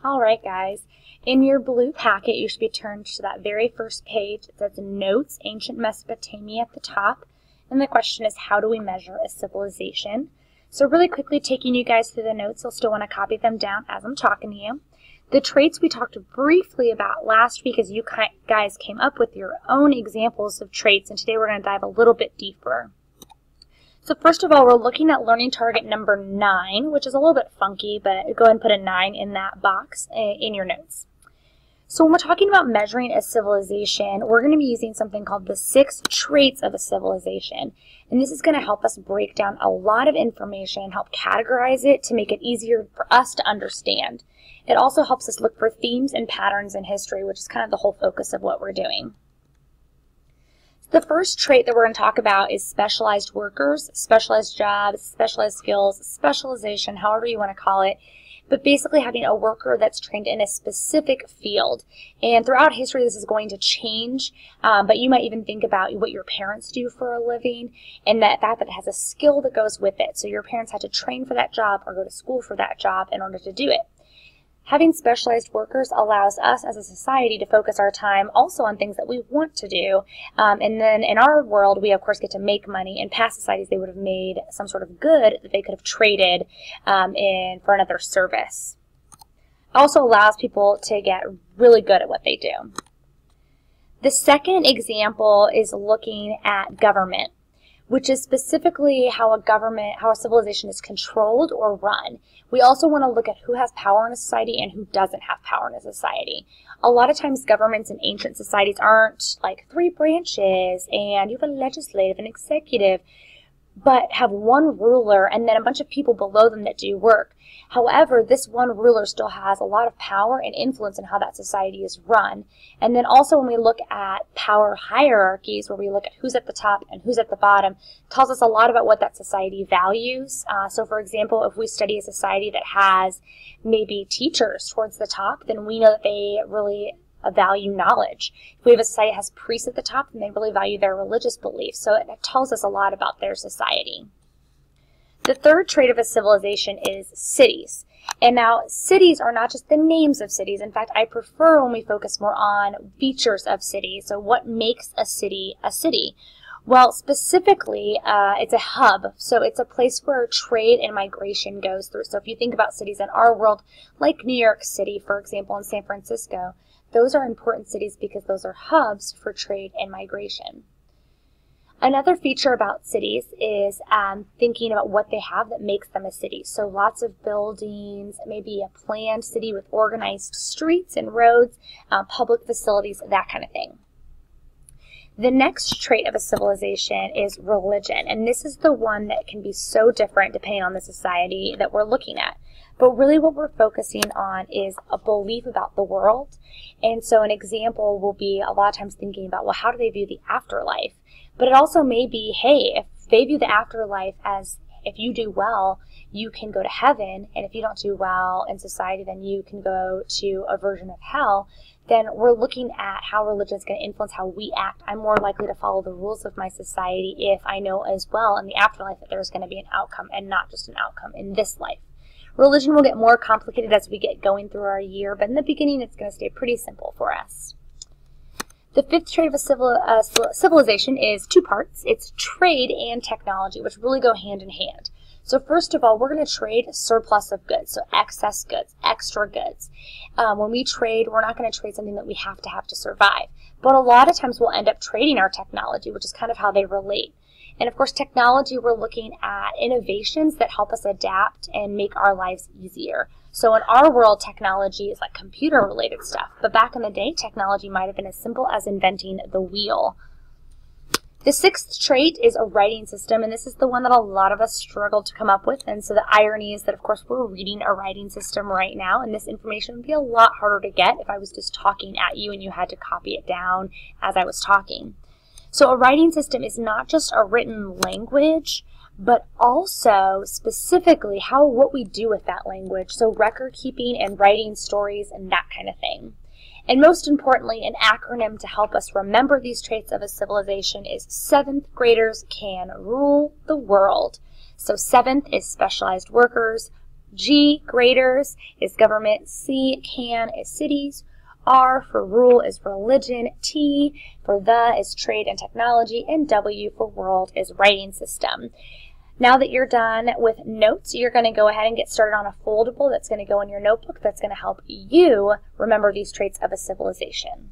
All right, guys. In your blue packet, you should be turned to that very first page. It says Notes, Ancient Mesopotamia at the top. And the question is, how do we measure a civilization? So really quickly taking you guys through the notes, you'll still want to copy them down as I'm talking to you. The traits we talked briefly about last week as you guys came up with your own examples of traits, and today we're going to dive a little bit deeper. So first of all, we're looking at learning target number 9, which is a little bit funky, but go ahead and put a 9 in that box in your notes. So when we're talking about measuring a civilization, we're going to be using something called the 6 traits of a civilization. And this is going to help us break down a lot of information, help categorize it to make it easier for us to understand. It also helps us look for themes and patterns in history, which is kind of the whole focus of what we're doing. The first trait that we're going to talk about is specialized workers, specialized jobs, specialized skills, specialization, however you want to call it. But basically having a worker that's trained in a specific field. And throughout history, this is going to change, but you might even think about what your parents do for a living and that it has a skill that goes with it. So your parents had to train for that job or go to school for that job in order to do it. Having specialized workers allows us as a society to focus our time also on things that we want to do. And then in our world, we of course get to make money. In past societies, they would have made some sort of good that they could have traded for another service. It also allows people to get really good at what they do. The second example is looking at government, which is specifically how a civilization is controlled or run. We also want to look at who has power in a society and who doesn't have power in a society. A lot of times governments in ancient societies aren't like 3 branches and you have a legislative and executive, but have one ruler and then a bunch of people below them that do work. However, this one ruler still has a lot of power and influence in how that society is run. And then also when we look at power hierarchies, where we look at who's at the top and who's at the bottom, it tells us a lot about what that society values. So for example, if we study a society that has maybe teachers towards the top, then we know that they really value knowledge. If we have a society that has priests at the top, then they really value their religious beliefs. So it tells us a lot about their society. The third trait of a civilization is cities. And now cities are not just the names of cities. In fact, I prefer when we focus more on features of cities. So what makes a city a city? Well, specifically, it's a hub. So it's a place where trade and migration goes through. So if you think about cities in our world, like New York City, for example, and San Francisco, those are important cities because those are hubs for trade and migration. Another feature about cities is thinking about what they have that makes them a city. So lots of buildings, maybe a planned city with organized streets and roads, public facilities, that kind of thing. The next trait of a civilization is religion, and this is the one that can be so different depending on the society that we're looking at. But really what we're focusing on is a belief about the world. And so an example will be a lot of times thinking about, well, how do they view the afterlife? But it also may be, hey, if they view the afterlife as if you do well, you can go to heaven, and if you don't do well in society, then you can go to a version of hell, then we're looking at how religion is going to influence how we act. I'm more likely to follow the rules of my society if I know as well in the afterlife that there's going to be an outcome and not just an outcome in this life. Religion will get more complicated as we get going through our year, but in the beginning it's going to stay pretty simple for us. The fifth trait of a civilization is 2 parts. It's trade and technology, which really go hand in hand. So first of all, we're going to trade surplus of goods, so excess goods, extra goods. When we trade, we're not going to trade something that we have to survive. But a lot of times we'll end up trading our technology, which is kind of how they relate. And of course, technology, we're looking at innovations that help us adapt and make our lives easier. So in our world, technology is like computer-related stuff. But back in the day, technology might have been as simple as inventing the wheel. The 6th trait is a writing system, and this is the one that a lot of us struggle to come up with. And so the irony is that, of course, we're reading a writing system right now, and this information would be a lot harder to get if I was just talking at you and you had to copy it down as I was talking. So a writing system is not just a written language, but also specifically what we do with that language. So record keeping and writing stories and that kind of thing. And most importantly, an acronym to help us remember these traits of a civilization is 7th graders can rule the world. So 7th is specialized workers, G, graders, is government. C, can, is cities. R for rule is religion. T for the is trade and technology. And W for world is writing system. Now that you're done with notes, you're going to go ahead and get started on a foldable that's going to go in your notebook that's going to help you remember these traits of a civilization.